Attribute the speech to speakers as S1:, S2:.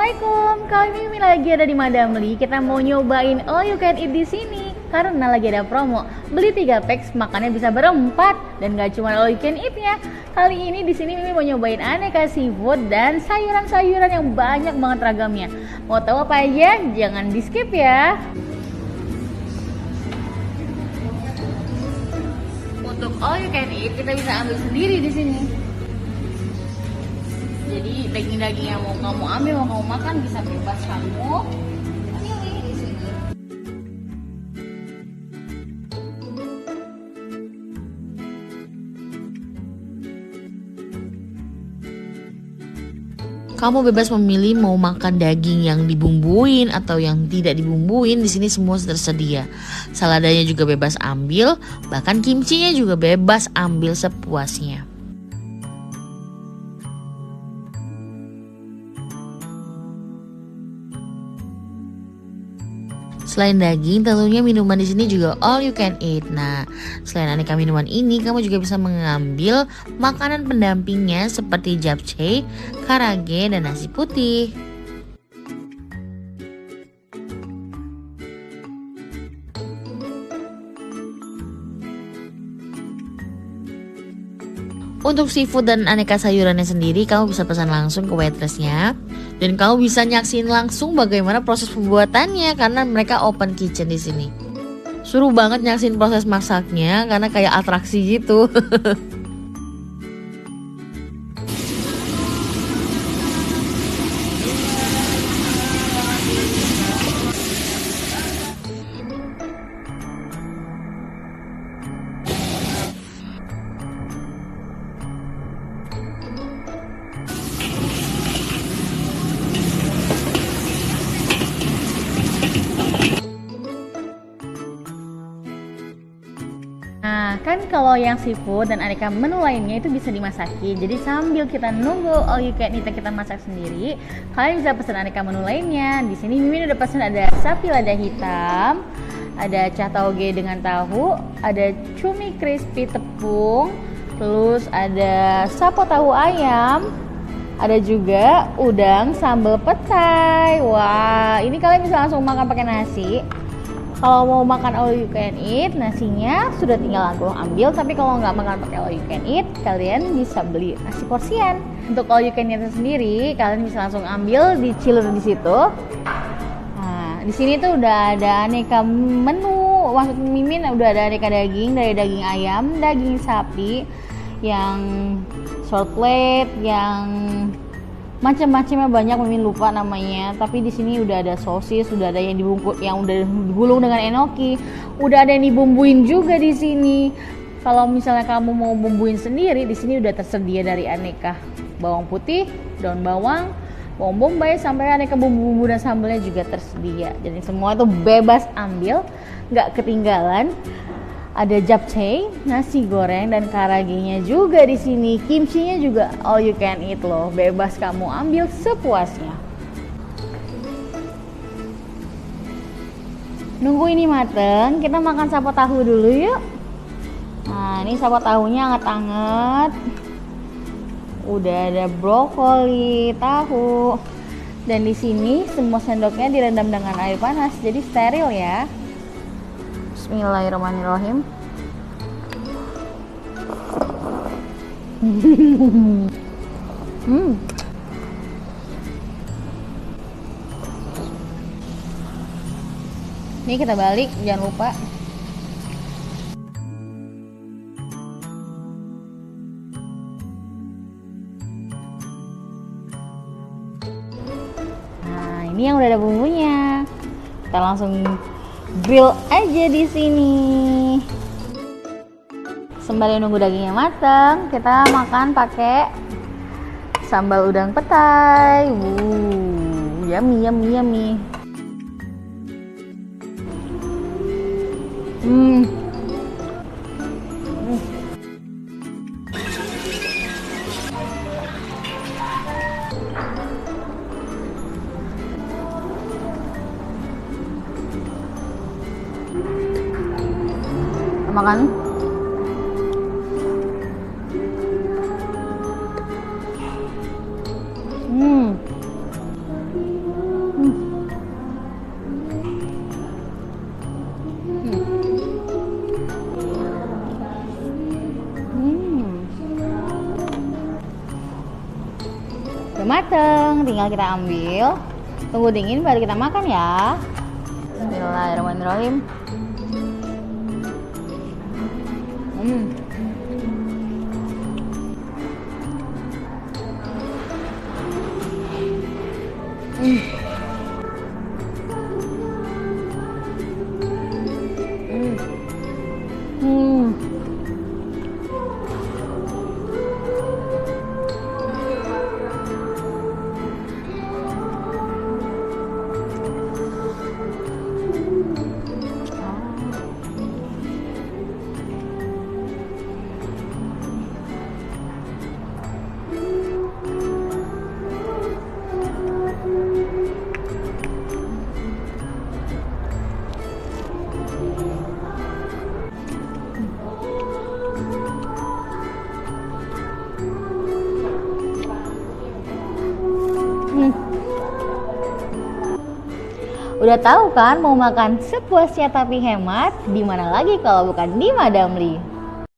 S1: Assalamualaikum, kali ini Mimi lagi ada di Madamli. Kita mau nyobain all you can eat di sini karena lagi ada promo. Beli 3 packs makannya bisa berempat dan gak cuma all you can eat-nya. Kali ini di sini Mimi mau nyobain aneka seafood dan sayuran-sayuran yang banyak banget ragamnya. Mau tahu apa aja? Jangan di skip ya. Untuk all you can eat kita bisa ambil sendiri di sini. Jadi daging-daging yang mau kamu ambil, mau kamu makan bisa bebas kamu pilih di sini.
S2: Kamu bebas memilih mau makan daging yang dibumbuin atau yang tidak dibumbuin. Di sini semua tersedia. Saladanya juga bebas ambil, bahkan kimchinya juga bebas ambil sepuasnya. Selain daging, tentunya minuman di sini juga all you can eat. Nah, selain aneka minuman ini, kamu juga bisa mengambil makanan pendampingnya seperti japchae, karage, dan nasi putih. Untuk seafood dan aneka sayurannya sendiri, kamu bisa pesan langsung ke waitressnya. Dan kamu bisa nyaksin langsung bagaimana proses pembuatannya karena mereka open kitchen di sini. Suruh banget nyaksin proses masaknya karena kayak atraksi gitu.
S1: Nah, kan kalau yang seafood dan aneka menu lainnya itu bisa dimasakin. Jadi sambil kita nunggu all you can eat kita masak sendiri, kalian bisa pesan aneka menu lainnya. Di sini Mimin udah pesan ada sapi lada hitam, ada cah tauge dengan tahu, ada cumi crispy tepung, terus ada sapo tahu ayam, ada juga udang sambal petai. Wah, ini kalian bisa langsung makan pakai nasi. Kalau mau makan all you can eat, nasinya sudah tinggal langsung ambil. Tapi kalau nggak makan pakai all you can eat, kalian bisa beli nasi porsian. Untuk all you can eat sendiri, kalian bisa langsung ambil di chiller di situ. Nah, di sini tuh udah ada aneka menu. Maksud Mimin udah ada aneka daging, dari daging ayam, daging sapi, yang short plate, yang macam-macamnya banyak, Mimin lupa namanya. Tapi di sini udah ada sosis, udah ada yang dibungkus, yang udah digulung dengan enoki, udah ada yang dibumbuin juga di sini. Kalau misalnya kamu mau bumbuin sendiri, di sini udah tersedia dari aneka bawang putih, daun bawang, bawang bombay, sampai aneka bumbu-bumbu dan sambalnya juga tersedia. Jadi semua itu bebas ambil, nggak ketinggalan. Ada japchae, nasi goreng, dan karagenya juga di sini. Kimchinya juga all you can eat loh, bebas kamu ambil sepuasnya. Nunggu ini mateng, kita makan sapo tahu dulu yuk. Nah, ini sapo tahunya anget-anget. Udah ada brokoli, tahu. Dan di sini semua sendoknya direndam dengan air panas, jadi steril ya. Bismillahirrahmanirrahim. Ini kita balik, jangan lupa. Nah, ini yang udah ada bumbunya. Kita langsung grill aja di sini. Sembari nunggu dagingnya matang, kita makan pakai sambal udang petai. Yummy, yummy, yummy. Makan. tinggal kita ambil, tunggu dingin baru kita makan ya. Bismillahirrahmanirrahim. Hmm. Udah tahu kan mau makan sepuasnya tapi hemat? Di mana lagi kalau bukan di Madam Li?